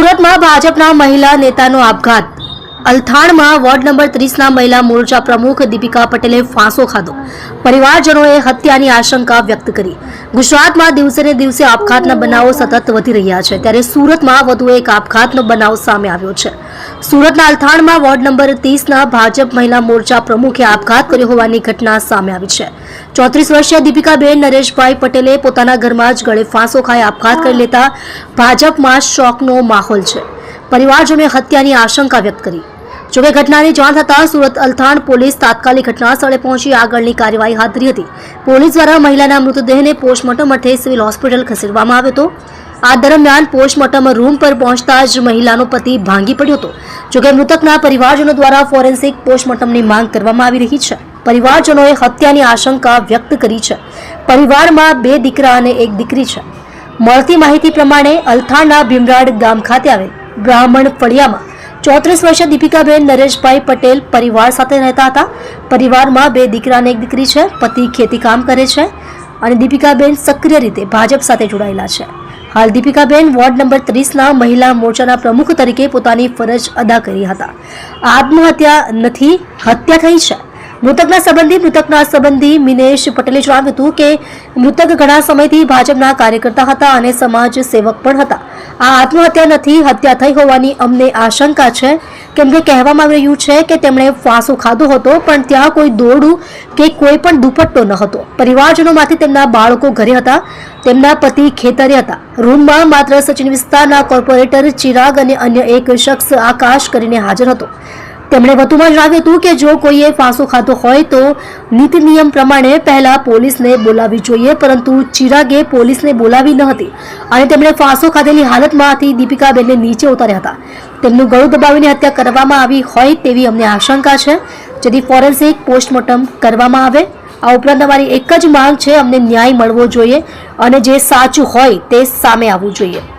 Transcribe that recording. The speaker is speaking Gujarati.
સુરતમાં ભાજપના મહિલા નેતાનો આપઘાત। અલથાણમાં વોર્ડ નંબર 30ના મહિલા મોરચા પ્રમુખ દીપિકા પટેલે ફાંસો ખાધો। પરિવારજનોએ હત્યાની આશંકા વ્યક્ત કરી। ગુજરાતમાં દિવસે ને દિવસે આપઘાતના બનાવો સતત વધી રહ્યા છે, ત્યારે સુરતમાં વધુ એક આપઘાતનો બનાવ સામે આવ્યો છે। સુરતના અલથાણમાં વોર્ડ નંબર 30ના ભાજપ મહિલા મોરચા પ્રમુખે આપઘાત કર્યો હોવાની ઘટના સામે આવી છે। 34 વર્ષીય દીપિકાબેન નરેશભાઈ પટેલે પોતાના ઘરમાં જ ગળે ફાંસો ખાઈ આપઘાત કરી લેતા ભાજપમાં શોકનો માહોલ છે। પરિવારજનોએ હત્યાની આશંકા વ્યક્ત કરી। જોકે ઘટનાની જાણ થતાં સુરત અલથાણ પોલીસ તાત્કાલિક ઘટના સ્થળે પહોંચી આગળની કાર્યવાહી હાથ ધરી હતી। પોલીસ દ્વારા મહિલાના મૃતદેહને પોસ્ટમોર્ટમ અર્થે સિવિલ હોસ્પિટલ ખસેડવામાં આવ્યો હતો। આ દરમિયાન પોસ્ટમોર્ટમ રૂમ પર પહોંચતા જ મહિલાનો પતિ ભાંગી પડ્યો હતો। જોકે મૃતકના પરિવારજનો દ્વારા ફોરેન્સિક પોસ્ટમોર્ટમની માંગ કરવામાં આવી રહી છે। પરિવારજનોએ હત્યાની આશંકા વ્યક્ત કરી છે। પરિવારમાં 2 દીકરા અને 1 દીકરી છે। મળતી માહિતી પ્રમાણે અલથાણના ભીમરાડ ગામ ખાતે આવેલ બ્રાહ્મણ ફળિયામાં 34 વર્ષીય દીપિકાબેન નરેશભાઈ પટેલ પરિવાર સાથે રહેતા હતા। પરિવારમાં 2 દીકરા અને 1 દીકરી છે। પતિ ખેતીકામ કરે છે અને દીપિકાબેન સક્રિય રીતે ભાજપ સાથે જોડાયેલા છે। હાલ દીપિકાબેન વોર્ડ નંબર 30ના મહિલા મોરચાના પ્રમુખ તરીકે પોતાની ફરજ અદા કરી હતા। આત્મહત્યા નથી, હત્યા થઈ છે। મૃતકના સંબંધી મિનેશ પટેલે જણાવ્યું હતું કે મૃતક ઘણા સમયથી ભાજપના કાર્યકર્તા હતા અને સમાજ સેવક પણ હતા। આ આત્મહત્યા નથી, હત્યા થઈ હોવાની અમને આશંકા છે, કેમ કે કહેવામાં આવી રહ્યું છે કે તેમણે ફાંસો ખાધો હતો, પણ ત્યાં કોઈ દોરડું કે કોઈ પણ દુપટ્ટો ન હતો। પરિવારજનોમાંથી તેમના બાળકો ઘરે હતા, તેમના પતિ ખેતરે હતા। રૂમમાં માત્ર સચિન વિસ્તારના કોર્પોરેટર ચિરાગ અને અન્ય એક શખ્સ આકાશ કરીને હાજર હતો। તેમણે વધુમાં જણાવ્યું હતું કે જો કોઈએ ફાંસો ખાધો હોય તો નીતિ નિયમ પ્રમાણે પહેલા પોલીસને બોલાવવી જોઈએ, પરંતુ ચિરાગે પોલીસને બોલાવી ન હતી અને તેમણે ફાંસો ખાધેલી હાલતમાંથી દીપિકાબેનને નીચે ઉતાર્યા હતા। તેમનું ગળું દબાવીને હત્યા કરવામાં આવી હોય તેવી અમને આશંકા છે, જેથી ફોરેન્સિક પોસ્ટમોર્ટમ કરવામાં આવે। આ ઉપરાંત અમારી એક જ માંગ છે, અમને ન્યાય મળવો જોઈએ અને જે સાચું હોય તે સામે આવવું જોઈએ।